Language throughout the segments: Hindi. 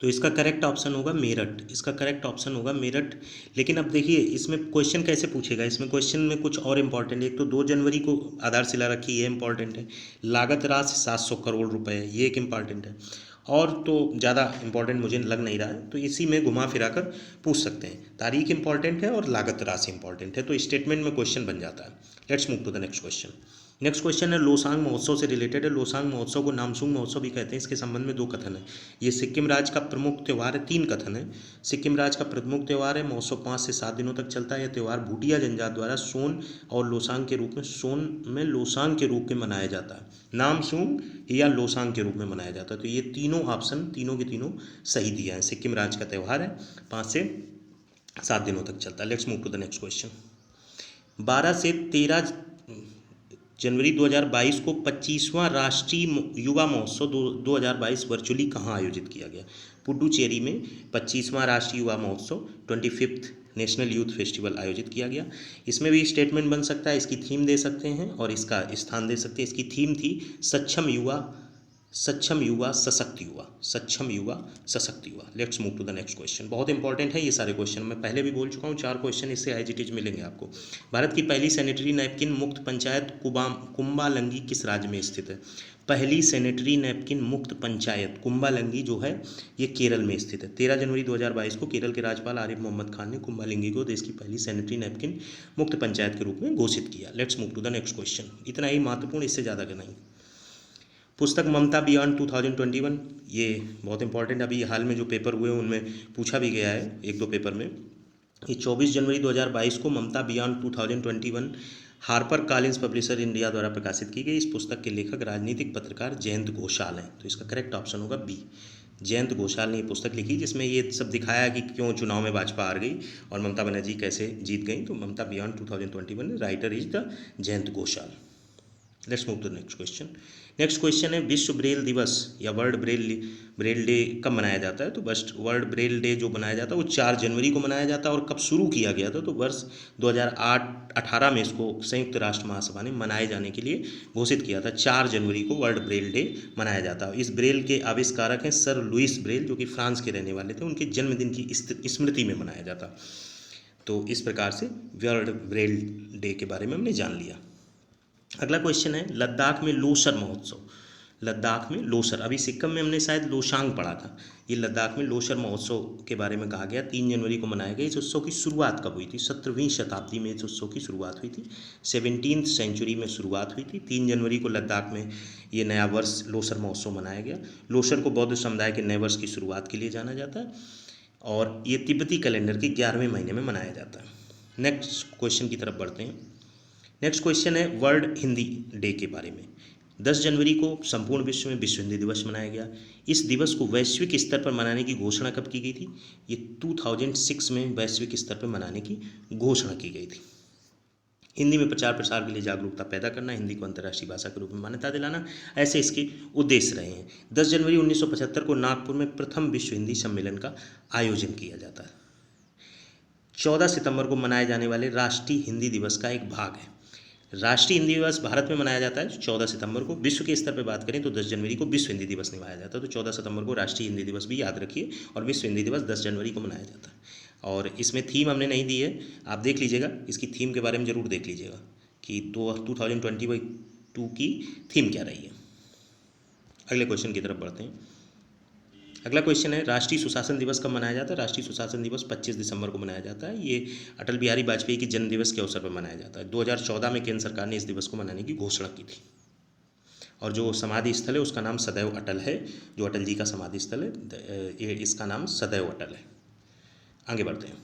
तो इसका करेक्ट ऑप्शन होगा मेरठ, इसका करेक्ट ऑप्शन होगा मेरठ। लेकिन अब देखिए इसमें क्वेश्चन कैसे पूछेगा, इसमें क्वेश्चन में कुछ और इंपॉर्टेंट है। एक तो 2 जनवरी को आधारशिला रखी, ये इंपॉर्टेंट है। लागत राशि 700 करोड़ रुपए है, ये एक इंपॉर्टेंट है। और तो ज़्यादा इंपॉर्टेंट मुझे लग नहीं रहा है, तो इसी में घुमा फिरा कर पूछ सकते हैं। तारीख इंपॉर्टेंट है और लागत राशि इंपॉर्टेंट है, तो स्टेटमेंट में क्वेश्चन बन जाता है। Let's move to the next question. Next question है लोसांग महोत्सव से रिलेटेड है। लोसांग महोत्सव को नामसूंग महोत्सव भी कहते हैं। इसके संबंध में 2 कथन है। ये सिक्किम राज्य का प्रमुख त्यौहार है। 3 कथन है। सिक्किम राज्य का प्रमुख त्यौहार है। महोत्सव 5 से 7 दिनों तक चलता है। यह त्यौहार भूटिया जनजाति द्वारा सोन और लोसांग के रूप में, सोन में लोसांग के रूप में मनाया जाता है। नामसूंग या लोसांग के रूप में मनाया जाता है। तो ये तीनों ऑप्शन, तीनों के तीनों सही दिया है। सिक्किम राज्य का त्यौहार है, 5 से 7 दिनों तक चलता है। Let's move to the next question. 12 से 13 जनवरी 2022 को 25वां राष्ट्रीय युवा महोत्सव 2022 वर्चुअली कहाँ आयोजित किया गया? पुडुचेरी में 25वां राष्ट्रीय युवा महोत्सव 25th नेशनल यूथ फेस्टिवल आयोजित किया गया। इसमें भी स्टेटमेंट बन सकता है, इसकी थीम दे सकते हैं और इसका स्थान दे सकते हैं। इसकी थीम थी सक्षम युवा, सक्षम युवा सशक्त युवा, सक्षम युवा सशक्त युवा। Let's move to the next question. बहुत इंपॉर्टेंट है ये सारे क्वेश्चन, मैं पहले भी बोल चुका हूँ। 4 क्वेश्चन इससे एज इट इज मिलेंगे आपको। भारत की पहली सैनिटरी नैपकिन मुक्त पंचायत कुंबालंगी किस राज्य में स्थित है? पहली सैनिटरी नैपकिन मुक्त पंचायत कुंबालंगी जो है ये केरल में स्थित है। 13 जनवरी 2022 को केरल के राज्यपाल आरिफ मोहम्मद खान ने कुंबालंगी को देश की पहली सैनिटरी नैपकिन मुक्त पंचायत के रूप में घोषित किया। Let's move to the next question. इतना ही महत्वपूर्ण, इससे ज़्यादा का नहीं। पुस्तक ममता बियॉन्ड 2021, ये बहुत इंपॉर्टेंट, अभी हाल में जो पेपर हुए उनमें पूछा भी गया है 1-2 पेपर में। ये 24 जनवरी 2022 को Mamata beyond 2021 Harper Collins publisher India द्वारा प्रकाशित की गई। इस पुस्तक के लेखक राजनीतिक पत्रकार जयंत घोषाल हैं। तो इसका करेक्ट ऑप्शन होगा बी। जयंत घोषाल ने ये पुस्तक लिखी जिसमें ये सब दिखाया कि क्यों चुनाव में भाजपा हार गई और ममता बनर्जी कैसे जीत गई। तो Mamata beyond 2021 writer is the Jayant Ghoshal. Let's move to the next question. Next question है विश्व ब्रेल दिवस या वर्ल्ड ब्रेल डे कब मनाया जाता है? तो बस वर्ल्ड ब्रेल डे जो मनाया जाता है वो 4 जनवरी को मनाया जाता है। और कब शुरू किया गया था? तो वर्ष 2018 में इसको संयुक्त राष्ट्र महासभा ने मनाए जाने के लिए घोषित किया था। 4 जनवरी को वर्ल्ड ब्रेल डे मनाया जाता है। इस ब्रेल के आविष्कारक हैं सर लुइस ब्रेल, जो कि फ्रांस के रहने वाले थे। उनके जन्मदिन की स्मृति में मनाया जाता। तो इस प्रकार से वर्ल्ड ब्रेल डे के बारे में हमने जान लिया। अगला क्वेश्चन है लद्दाख में लोसर महोत्सव। लद्दाख में लोसर, अभी सिक्किम में हमने शायद लोसांग पढ़ा था, ये लद्दाख में लोसर महोत्सव के बारे में कहा गया। 3 जनवरी को मनाया गया। इस उत्सव की शुरुआत कब हुई थी? 17वीं शताब्दी में इस उत्सव की शुरुआत हुई थी। 17th सेंचुरी में शुरुआत हुई थी। 3 जनवरी को लद्दाख में ये नया वर्ष लोसर महोत्सव मनाया गया। लोसर को बौद्ध समुदाय के नए वर्ष की शुरुआत के लिए जाना जाता है और ये तिब्बती कैलेंडर के 11वें महीने में मनाया जाता है। नेक्स्ट क्वेश्चन की तरफ बढ़ते हैं। नेक्स्ट क्वेश्चन है वर्ल्ड हिंदी डे के बारे में। 10 जनवरी को संपूर्ण विश्व में विश्व हिंदी दिवस मनाया गया। इस दिवस को वैश्विक स्तर पर मनाने की घोषणा कब की गई थी? ये 2006 में वैश्विक स्तर पर मनाने की घोषणा की गई थी। हिंदी में प्रचार प्रसार के लिए जागरूकता पैदा करना, हिंदी को अंतर्राष्ट्रीय भाषा के रूप में मान्यता दिलाना, ऐसे इसके उद्देश्य रहे हैं। 10 जनवरी 1975 को नागपुर में प्रथम विश्व हिंदी सम्मेलन का आयोजन किया जाता है। 14 सितंबर को मनाए जाने वाले राष्ट्रीय हिंदी दिवस का एक भाग है। राष्ट्रीय हिंदी दिवस भारत में मनाया जाता है 14 सितंबर को। विश्व के स्तर पर बात करें तो 10 जनवरी को विश्व हिंदी दिवस मनाया जाता है। तो 14 सितंबर को राष्ट्रीय हिंदी दिवस भी याद रखिए और विश्व हिंदी दिवस 10 जनवरी को मनाया जाता है। और इसमें थीम हमने नहीं दी है, आप देख लीजिएगा, इसकी थीम के बारे में ज़रूर देख लीजिएगा कि 2022 की थीम क्या रही है। अगले क्वेश्चन की तरफ बढ़ते हैं। अगला क्वेश्चन है राष्ट्रीय सुशासन दिवस कब मनाया जाता है? राष्ट्रीय सुशासन दिवस 25 दिसंबर को मनाया जाता है। ये अटल बिहारी वाजपेयी की जन्म दिवस के अवसर पर मनाया जाता है। 2014 में केंद्र सरकार ने इस दिवस को मनाने की घोषणा की थी। और जो समाधि स्थल है उसका नाम सदैव अटल है। जो अटल जी का समाधि स्थल है इसका नाम सदैव अटल है। आगे बढ़ते हैं।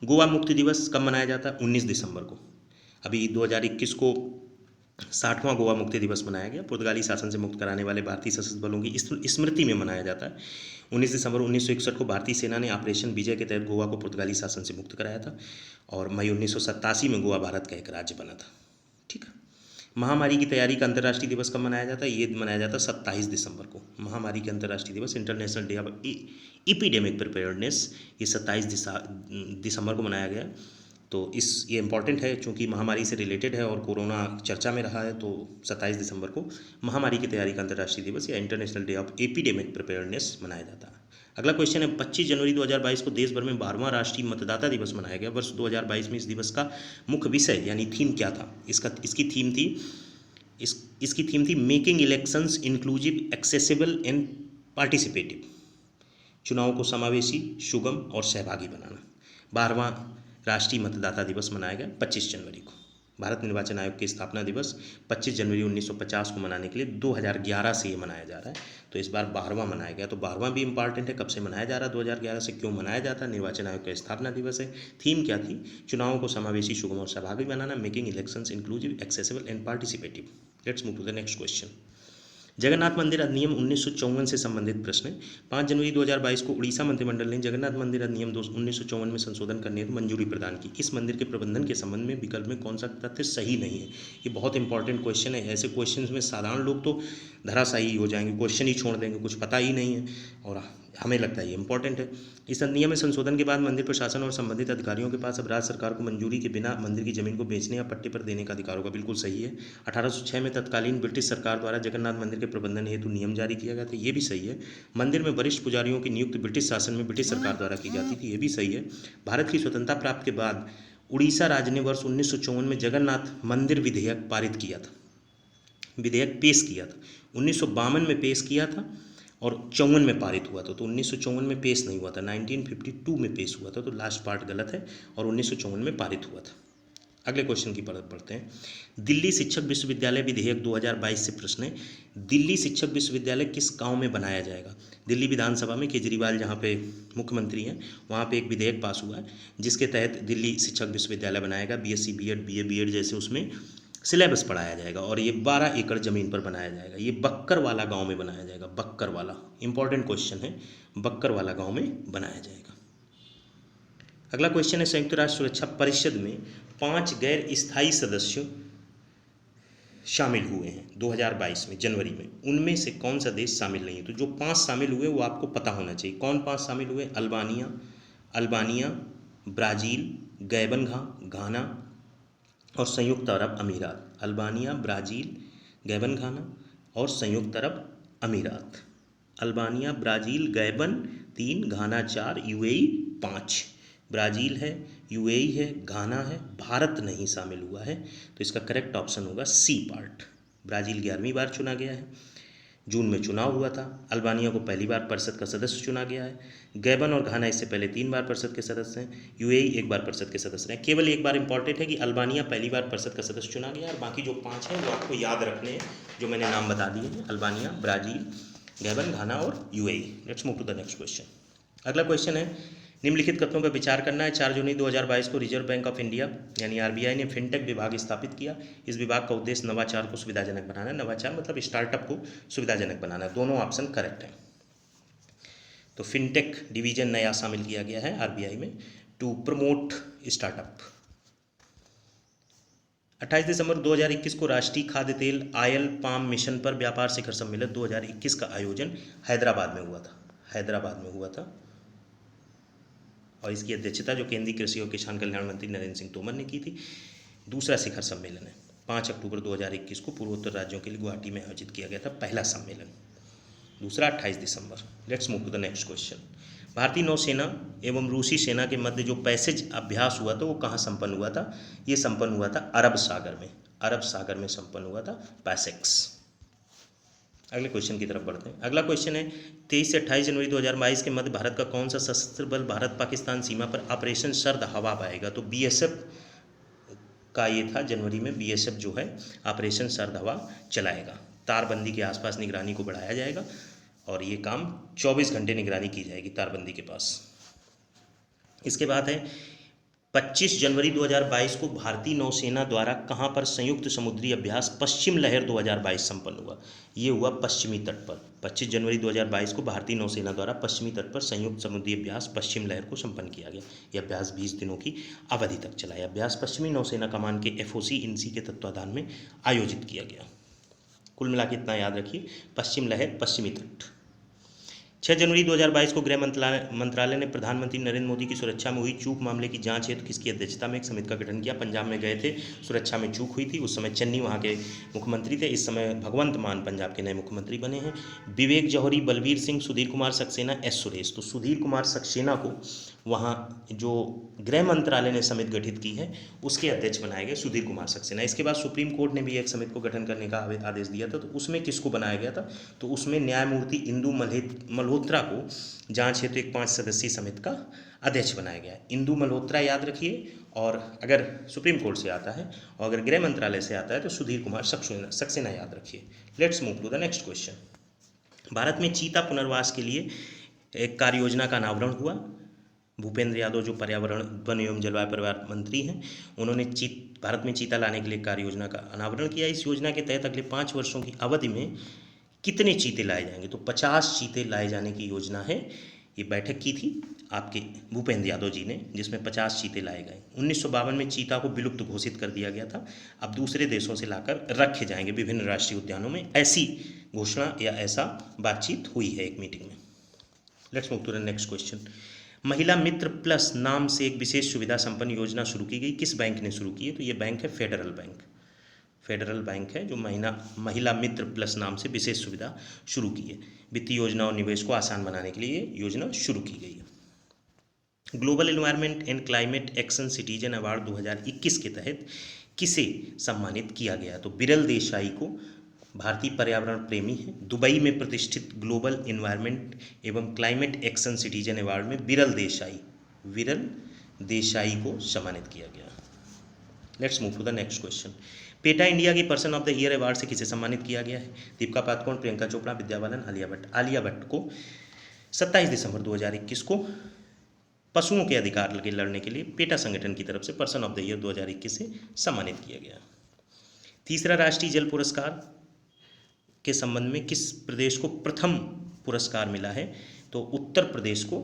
गोवा मुक्ति दिवस कब मनाया जाता है? 19 दिसंबर को। अभी 2021 को 60वां गोवा मुक्ति दिवस मनाया गया। पुर्तगाली शासन से मुक्त कराने वाले भारतीय सशस्त्र बलों की स्मृति में मनाया जाता है। 19 दिसंबर 1961 को भारतीय सेना ने ऑपरेशन विजय के तहत गोवा को पुर्तगाली शासन से मुक्त कराया था और मई 1987 में गोवा भारत का एक राज्य बना था। ठीक है। महामारी की तैयारी का अंतर्राष्ट्रीय दिवस कब मनाया जाता है? ये मनाया जाता है 27 दिसंबर को। महामारी के अंतर्राष्ट्रीय दिवस, international day of epidemic preparedness, ये 27 दिसंबर को मनाया गया। तो ये इम्पॉर्टेंट है क्योंकि महामारी से रिलेटेड है और कोरोना चर्चा में रहा है। तो 27 दिसंबर को महामारी की तैयारी का अंतर्राष्ट्रीय दिवस या international day of epidemic preparedness मनाया जाता है। अगला क्वेश्चन है 25 जनवरी 2022 को देश भर में 12वां राष्ट्रीय मतदाता दिवस मनाया गया। वर्ष 2022 में इस दिवस का मुख्य विषय यानी थीम क्या था? इसकी थीम थी making elections inclusive, accessible and participative. चुनाव को समावेशी, सुगम और सहभागी बनाना। 12वां राष्ट्रीय मतदाता दिवस मनाया गया 25 जनवरी को। भारत निर्वाचन आयोग की स्थापना दिवस 25 जनवरी 1950 को मनाने के लिए 2011 से ये मनाया जा रहा है, तो इस बार 12वां मनाया गया। तो 12वां भी इंपॉर्टेंट है, कब से मनाया जा रहा है? 2011 से। क्यों मनाया जाता है? निर्वाचन आयोग का स्थापना दिवस है। थीम क्या थी? चुनावों को समावेशी, सुगम और सहभागी बनाना, making elections inclusive, accessible and participative. Let's move to the next question. Jagannath मंदिर अधिनियम 1954 से संबंधित प्रश्न है। 5 जनवरी 2022 को उड़ीसा मंत्रिमंडल ने जगन्नाथ मंदिर अधिनियम 1954 में संशोधन करने की मंजूरी प्रदान की। इस मंदिर के प्रबंधन के संबंध में विकल्प में कौन सा तथ्य सही नहीं है? ये बहुत इंपॉर्टेंट क्वेश्चन है। ऐसे क्वेश्चन में साधारण लोग तो धराशायी हो जाएंगे, क्वेश्चन ही छोड़ देंगे, कुछ पता ही नहीं है, और हमें लगता है ये इंपॉर्टेंट है। इस अधिनियम में संशोधन के बाद मंदिर प्रशासन और संबंधित अधिकारियों के पास अब राज्य सरकार को मंजूरी के बिना मंदिर की जमीन को बेचने या पट्टे पर देने का अधिकार होगा। बिल्कुल सही है। 1806 में तत्कालीन ब्रिटिश सरकार द्वारा जगन्नाथ मंदिर के प्रबंधन हेतु नियम जारी किया गया था, ये भी सही है। मंदिर में वरिष्ठ पुजारियों की नियुक्ति ब्रिटिश शासन में ब्रिटिश सरकार द्वारा की जाती थी, ये भी सही है। भारत की स्वतंत्रता प्राप्त के बाद उड़ीसा राज्य ने वर्ष 1954 में जगन्नाथ मंदिर विधेयक पारित किया था, विधेयक पेश किया था। 1952 में पेश किया था और 54 में पारित हुआ था। तो 1954 में पेश नहीं हुआ था, 1952 में पेश हुआ था, तो लास्ट पार्ट गलत है और 1954 में पारित हुआ था। अगले क्वेश्चन की तरफ बढ़ते हैं। दिल्ली शिक्षक विश्वविद्यालय विधेयक 2022 से प्रश्न है। दिल्ली शिक्षक विश्वविद्यालय किस गांव में बनाया जाएगा? दिल्ली विधानसभा में केजरीवाल जहां पे मुख्यमंत्री हैं वहां पे एक विधेयक पास हुआ है जिसके तहत दिल्ली शिक्षक विश्वविद्यालय बनाएगा। बीएससी बीएड बीए बीएड जैसे उसमें सिलेबस पढ़ाया जाएगा और ये 12 एकड़ ज़मीन पर बनाया जाएगा। ये बक्करवाला गांव में बनाया जाएगा। बक्करवाला इंपॉर्टेंट क्वेश्चन है, बक्करवाला गांव में बनाया जाएगा। अगला क्वेश्चन है संयुक्त राष्ट्र सुरक्षा परिषद में 5 गैर स्थायी सदस्य शामिल हुए हैं 2022 में जनवरी में। उनमें से कौन सा देश शामिल नहीं है? तो जो 5 शामिल हुए वो आपको पता होना चाहिए। कौन 5 शामिल हुए? अल्बानिया, ब्राज़ील, गैबन, घाना और संयुक्त अरब अमीरात। अल्बानिया, ब्राज़ील, गैबन, घाना और संयुक्त अरब अमीरात। अल्बानिया, ब्राज़ील, गैबन 3, घाना 4, यूएई 5। ब्राज़ील है, यूएई है, घाना है, भारत नहीं शामिल हुआ है, तो इसका करेक्ट ऑप्शन होगा सी पार्ट। ब्राज़ील 11वीं बार चुना गया है, जून में चुनाव हुआ था। अल्बानिया को पहली बार परिषद का सदस्य चुना गया है। गैबन और घाना इससे पहले 3 बार परिषद के सदस्य हैं। यूएई 1 बार परिषद के सदस्य हैं। केवल एक बार इंपॉर्टेंट है कि अल्बानिया पहली बार परिषद का सदस्य चुना गया और बाकी जो 5 हैं वो आपको याद रखने हैं, जो मैंने नाम बता दिए हैं। अल्बानिया, ब्राज़ील, गैबन, घाना और UAE. Let's move to the next question. अगला क्वेश्चन है निम्नलिखित कथनों पर विचार करना है। 4 जून 2022 को रिजर्व बैंक ऑफ इंडिया यानी आरबीआई ने फिनटेक विभाग स्थापित किया। इस विभाग का उद्देश्य नवाचार को सुविधाजनक बनाना है। नवाचार मतलब स्टार्टअप को सुविधाजनक बनाना है। दोनों ऑप्शन करेक्ट हैं। तो फिनटेक डिवीजन नया शामिल किया गया है आरबीआई में टू प्रमोट स्टार्टअप। 28 दिसंबर 2021 को राष्ट्रीय खाद्य तेल ऑयल पाम मिशन पर व्यापार शिखर सम्मेलन 2021 का आयोजन हैदराबाद में हुआ था और इसकी अध्यक्षता जो केंद्रीय कृषि और किसान कल्याण मंत्री नरेंद्र सिंह तोमर ने की थी। दूसरा शिखर सम्मेलन है 5 अक्टूबर 2021 को पूर्वोत्तर राज्यों के लिए गुवाहाटी में आयोजित किया गया था पहला सम्मेलन। दूसरा 28 दिसंबर। Let's move to the next question. भारतीय नौसेना एवं रूसी सेना के मध्य जो पैसेज अभ्यास हुआ था वो कहाँ संपन्न हुआ था? ये संपन्न हुआ था अरब सागर में संपन्न हुआ था पैसेक्स। अगले क्वेश्चन की तरफ बढ़ते हैं। अगला क्वेश्चन है 23 से 28 जनवरी 2022 के मध्य भारत का कौन सा सशस्त्र बल भारत पाकिस्तान सीमा पर ऑपरेशन सर्द हवा पाएगा? तो बीएसएफ का ये था। जनवरी में बीएसएफ जो है ऑपरेशन सर्द हवा चलाएगा। तारबंदी के आसपास निगरानी को बढ़ाया जाएगा और ये काम 24 घंटे निगरानी की जाएगी तारबंदी के पास। इसके बाद है 25 जनवरी 2022 को भारतीय नौसेना द्वारा कहाँ पर संयुक्त समुद्री अभ्यास पश्चिम लहर 2022 संपन्न हुआ? ये हुआ पश्चिमी तट पर। 25 जनवरी 2022 को भारतीय नौसेना द्वारा पश्चिमी तट पर संयुक्त समुद्री अभ्यास पश्चिम लहर को संपन्न किया गया। यह अभ्यास 20 दिनों की अवधि तक चला। यह अभ्यास पश्चिमी नौसेना कमान के एफओसी इनसी के तत्वाधान में आयोजित किया गया। कुल मिला के इतना याद रखिए, पश्चिम लहर, पश्चिमी तट। 6 जनवरी 2022 को गृह मंत्रालय ने प्रधानमंत्री नरेंद्र मोदी की सुरक्षा में हुई चूक मामले की जांच हेतु किसकी अध्यक्षता में एक समिति का गठन किया। पंजाब में गए थे, सुरक्षा में चूक हुई थी, उस समय चन्नी वहाँ के मुख्यमंत्री थे, इस समय भगवंत मान पंजाब के नए मुख्यमंत्री बने हैं। विवेक जौहरी, बलबीर सिंह, सुधीर कुमार सक्सेना, एस सुरेश। तो सुधीर कुमार सक्सेना को वहाँ जो गृह मंत्रालय ने समिति गठित की है उसके अध्यक्ष बनाए गए सुधीर कुमार सक्सेना। इसके बाद सुप्रीम कोर्ट ने भी एक समिति को गठन करने का आदेश दिया था, तो उसमें किसको बनाया गया था, तो उसमें न्यायमूर्ति इंदु मल्होत्रा को जांच हेतु एक 5 सदस्यीय समिति का अध्यक्ष बनाया गया है। इंदु मल्होत्रा याद रखिए, और अगर सुप्रीम कोर्ट से आता है और अगर गृह मंत्रालय से आता है तो सुधीर कुमार सक्सेना याद रखिए। Let's move to the next question. Bharat में चीता पुनर्वास के लिए एक कार्य योजना का अनावरण हुआ। भूपेंद्र यादव जो पर्यावरण, वन एवं जलवायु परिवर्तन मंत्री हैं, उन्होंने भारत में चीता लाने के लिए कार्य योजना का अनावरण किया। इस योजना के तहत अगले 5 वर्षों की अवधि में कितने चीते लाए जाएंगे, तो 50 चीते लाए जाने की योजना है। ये बैठक की थी आपके भूपेंद्र यादव जी ने, जिसमें 50 चीते लाए गए। 1952 में चीता को विलुप्त घोषित कर दिया गया था, अब दूसरे देशों से लाकर रखे जाएंगे विभिन्न राष्ट्रीय उद्यानों में, ऐसी घोषणा या ऐसा बातचीत हुई है एक मीटिंग में। Let's move to the next question. महिला मित्र प्लस नाम से एक विशेष सुविधा संपन्न योजना शुरू की गई, किस बैंक ने शुरू की है, तो ये बैंक है फेडरल बैंक। फेडरल बैंक है जो महिला मित्र प्लस नाम से विशेष सुविधा शुरू की है। वित्तीय योजना और निवेश को आसान बनाने के लिए योजना शुरू की गई है। Global environment and climate action citizen award 2021 के तहत किसे सम्मानित किया गया, तो बिरल देसाई को, भारतीय पर्यावरण प्रेमी है। दुबई में प्रतिष्ठित ग्लोबल एनवायरनमेंट एवं क्लाइमेट एक्शन सिटीजन अवार्ड में विरल देसाई को सम्मानित किया गया। Let's move to the next question. PETA India की person of the year award से किसे सम्मानित किया गया है, दीपिका पादुकोण, प्रियंका चोपड़ा, विद्या बालन, आलिया भट्ट। आलिया भट्ट को 27 दिसंबर 2021 को पशुओं के अधिकार के लड़ने के लिए पेटा संगठन की तरफ से पर्सन ऑफ द ईयर 2021 से सम्मानित किया गया। तीसरा राष्ट्रीय जल पुरस्कार के संबंध में किस प्रदेश को प्रथम पुरस्कार मिला है, तो उत्तर प्रदेश को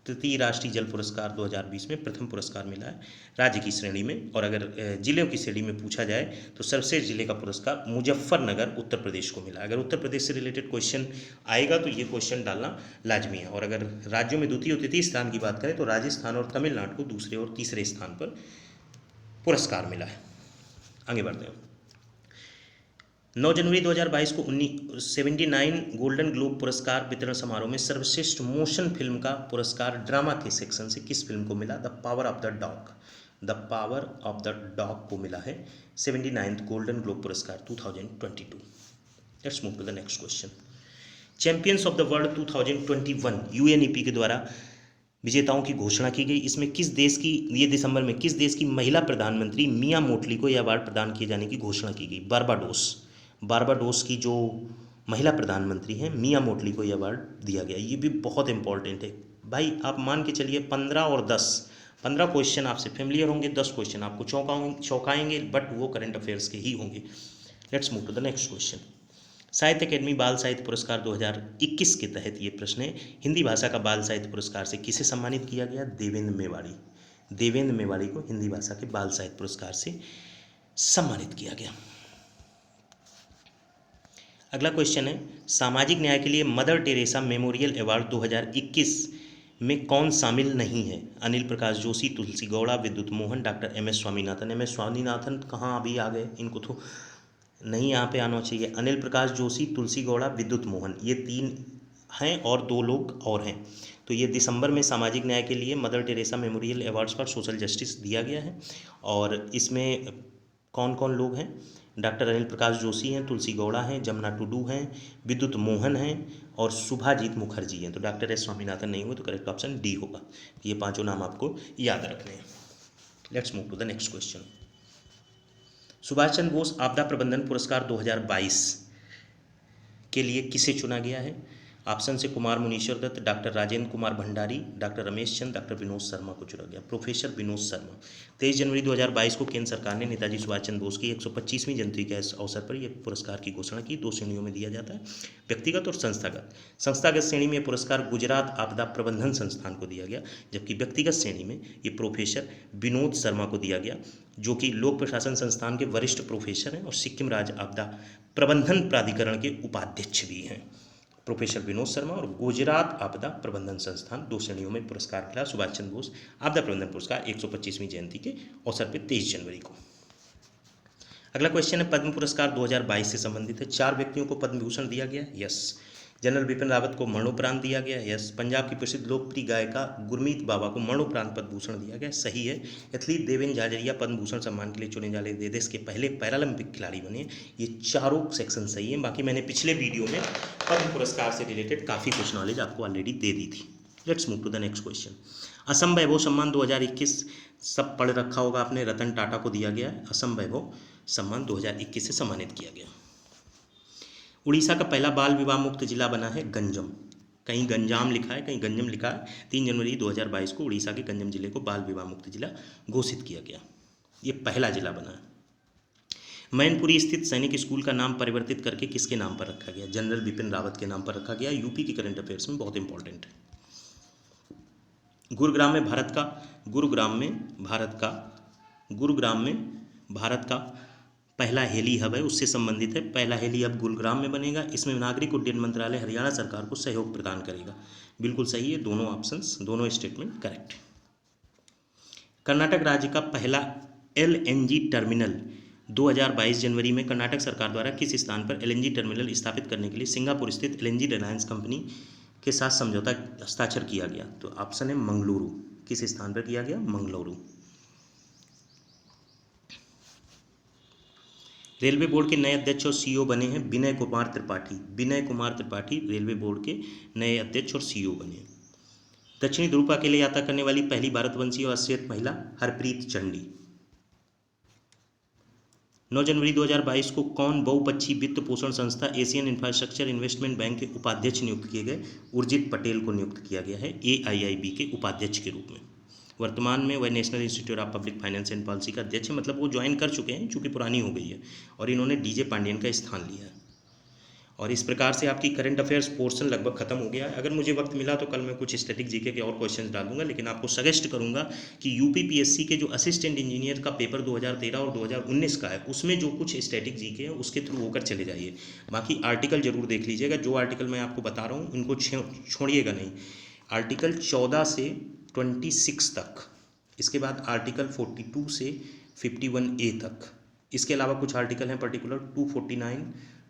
तृतीय राष्ट्रीय जल पुरस्कार 2020 में प्रथम पुरस्कार मिला है राज्य की श्रेणी में। और अगर जिलों की श्रेणी में पूछा जाए तो सर्वश्रेष्ठ जिले का पुरस्कार मुजफ्फरनगर उत्तर प्रदेश को मिला। अगर उत्तर प्रदेश से रिलेटेड क्वेश्चन आएगा तो ये क्वेश्चन डालना लाजमी है। और अगर राज्यों में द्वितीय और तृतीय स्थान की बात करें तो राजस्थान और तमिलनाडु को दूसरे और तीसरे स्थान पर पुरस्कार मिला है। आगे बढ़ते हैं। 9 जनवरी 2022 को 79 गोल्डन ग्लोब पुरस्कार वितरण समारोह में सर्वश्रेष्ठ मोशन फिल्म का पुरस्कार ड्रामा के सेक्शन से किस फिल्म को मिला, the power of the dog को मिला है 79th गोल्डन ग्लोब पुरस्कार 2022। Let's move to the next question. Champions of the world 2021 UNEP के द्वारा विजेताओं की घोषणा की गई। इसमें किस देश की, ये दिसंबर में किस देश की महिला प्रधानमंत्री मिया मोटली को यह अवार्ड प्रदान किए जाने की घोषणा की गई, बारबाडोस की जो महिला प्रधानमंत्री हैं मिया मोटली को यह अवार्ड दिया गया। ये भी बहुत इंपॉर्टेंट है भाई, आप मान के चलिए 15 और 15 क्वेश्चन आपसे फेमिलियर होंगे, 10 क्वेश्चन आपको चौंकाएंगे, बट वो करंट अफेयर्स के ही होंगे। Let's move to the next question. Sahitya Akademi Bal Sahitya पुरस्कार 2021 के तहत ये प्रश्न है, हिंदी भाषा का बाल साहित्य पुरस्कार से किसे सम्मानित किया गया, देवेंद्र मेवाड़ी को हिंदी भाषा के बाल साहित्य पुरस्कार से सम्मानित किया गया। अगला क्वेश्चन है, सामाजिक न्याय के लिए मदर टेरेसा मेमोरियल अवार्ड 2021 में कौन शामिल नहीं है, अनिल प्रकाश जोशी, तुलसी गौड़ा, विद्युत Mohan, doctor MS Swaminathan. MS Swaminathan कहाँ अभी आ गए, इनको तो नहीं यहाँ पे आना चाहिए। अनिल प्रकाश जोशी, तुलसी गौड़ा, विद्युत मोहन, ये 3 हैं और 2 लोग और हैं। तो ये दिसंबर में सामाजिक न्याय के लिए mother Teresa memorial awards for social justice दिया गया है। और इसमें कौन कौन लोग हैं, डॉक्टर अनिल प्रकाश जोशी हैं, तुलसी गौड़ा हैं, जमुना टुडू हैं, विद्युत मोहन हैं और सुभाजीत मुखर्जी हैं। तो डॉक्टर S स्वामीनाथन नहीं हुए तो करेक्ट ऑप्शन डी होगा। ये 5 नाम आपको याद रखने हैं। Let's move to the next question. Subhash Chandra Bose आपदा प्रबंधन पुरस्कार 2022 के लिए किसे चुना गया है, ऑप्शन से कुमार मुनीश्वर Dutt, doctor Rajendra Kumar Bhandari, doctor Ramesh Chand, doctor Vinod Sharma को चुना गया, प्रोफेसर विनोद शर्मा। 23 जनवरी 2022 को केंद्र सरकार ने नेताजी सुभाष चंद्र बोस की 125वीं जयंती के अवसर पर यह पुरस्कार की घोषणा की। 2 श्रेणियों में दिया जाता है, व्यक्तिगत और संस्थागत श्रेणी में पुरस्कार गुजरात आपदा प्रबंधन संस्थान को दिया गया, जबकि व्यक्तिगत श्रेणी में ये प्रोफेसर विनोद शर्मा को दिया गया, जो कि लोक प्रशासन संस्थान के वरिष्ठ प्रोफेसर हैं और सिक्किम राज्य आपदा प्रबंधन प्राधिकरण के उपाध्यक्ष भी हैं। प्रोफेसर विनोद शर्मा, और गुजरात आपदा प्रबंधन संस्थान 2 श्रेणियों में पुरस्कार मिला सुभाष चंद्र बोस आपदा प्रबंधन पुरस्कार 125वीं जयंती के अवसर पर 23 जनवरी को। अगला क्वेश्चन है पद्म पुरस्कार 2022 से संबंधित है। 4 व्यक्तियों को पद्म भूषण दिया गया, यस। जनरल बिपिन रावत को मरणोपरांत दिया गया, यस। पंजाब की प्रसिद्ध लोकप्रिय गायिका गुरमीत बाबा को मरणोपरांत पद्म भूषण दिया गया, सही है। एथलीट देवेंद्र झाझड़िया पद्म भूषण सम्मान के लिए चुने जाने वाले देश के पहले पैरालंपिक खिलाड़ी बने। ये चारों सेक्शन सही है। बाकी मैंने पिछले वीडियो में पद्म पुरस्कार से रिलेटेड काफ़ी कुछ नॉलेज आपको ऑलरेडी दे दी थी। Let's move to the next question. Assam वैभव सम्मान 2021 सब पढ़ रखा होगा आपने, रतन टाटा को दिया गया है। असम वैभव सम्मान 2021 से सम्मानित किया गया। उड़ीसा का पहला बाल विवाह मुक्त जिला बना है गंजम। कहीं गंजाम लिखा है, कहीं गंजम लिखा है। 3 जनवरी 2022 को उड़ीसा के गंजम जिले को बाल विवाह मुक्त जिला घोषित किया गया। ये पहला जिला बना है। मैनपुरी स्थित सैनिक स्कूल का नाम परिवर्तित करके किसके नाम पर रखा गया? जनरल बिपिन रावत के नाम पर रखा गया। यूपी की करंट अफेयर्स में बहुत इंपॉर्टेंट है। गुरुग्राम में भारत का पहला हेली हब है, उससे संबंधित है। पहला हेली हब गुरुग्राम में बनेगा। इसमें नागरिक उड्डयन मंत्रालय हरियाणा सरकार को सहयोग प्रदान करेगा। बिल्कुल सही है, दोनों ऑप्शंस, दोनों स्टेटमेंट करेक्ट। कर्नाटक राज्य का पहला LNG टर्मिनल 2022 जनवरी में कर्नाटक सरकार द्वारा किस स्थान पर LNG टर्मिनल स्थापित करने के लिए सिंगापुर स्थित LNG रिलायंस कंपनी के साथ समझौता हस्ताक्षर किया गया? तो ऑप्शन है मंगलुरु। किस स्थान पर किया गया? मंगलुरु। रेलवे बोर्ड के नए अध्यक्ष और CEO बने हैं विनय कुमार त्रिपाठी रेलवे बोर्ड के नए अध्यक्ष और CEO बने। दक्षिणी ध्रुव पर अकेले यात्रा करने वाली पहली भारतवंशी और असलियत महिला हरप्रीत चंडी। 9 जनवरी 2022 को कौन बहुपक्षीय वित्त पोषण संस्था एशियन इंफ्रास्ट्रक्चर इन्वेस्टमेंट बैंक के उपाध्यक्ष नियुक्त किए गए? उर्जित पटेल को नियुक्त किया गया है AIIB के उपाध्यक्ष के रूप में। वर्तमान में वह national institute of public finance and policy का अध्यक्ष है, मतलब वो ज्वाइन कर चुके हैं, चूँकि पुरानी हो गई है, और इन्होंने DJ पांडियन का स्थान लिया है। और इस प्रकार से आपकी करंट अफेयर्स पोर्शन लगभग खत्म हो गया है। अगर मुझे वक्त मिला तो कल मैं कुछ स्टैटिक जीके के और क्वेश्चंस डालूंगा, लेकिन आपको सजेस्ट करूंगा कि UPPSC के जो असिस्टेंट इंजीनियर का पेपर 2013 और 2019 का है, उसमें जो कुछ स्टैटिक जीके है उसके थ्रू होकर चले जाइए। बाकी आर्टिकल जरूर देख लीजिएगा। जो आर्टिकल मैं आपको बता रहा हूँ इनको छोड़िएगा नहीं। आर्टिकल 14 से 26 तक, इसके बाद आर्टिकल 42 से 51A तक। इसके अलावा कुछ आर्टिकल हैं पर्टिकुलर 249,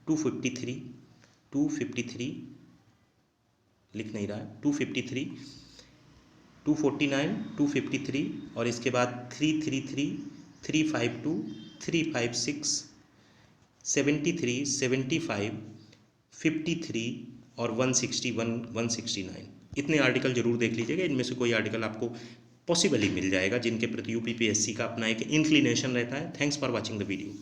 253 लिख नहीं रहा है, 253, 249, 253 और इसके बाद 333, 352, 356, 73, 75, 53 और 161, 169। इतने आर्टिकल जरूर देख लीजिएगा। इनमें से कोई आर्टिकल आपको पॉसिबली मिल जाएगा जिनके प्रति UPPSC का अपना एक इंक्लिनेशन रहता है। Thanks for watching the video.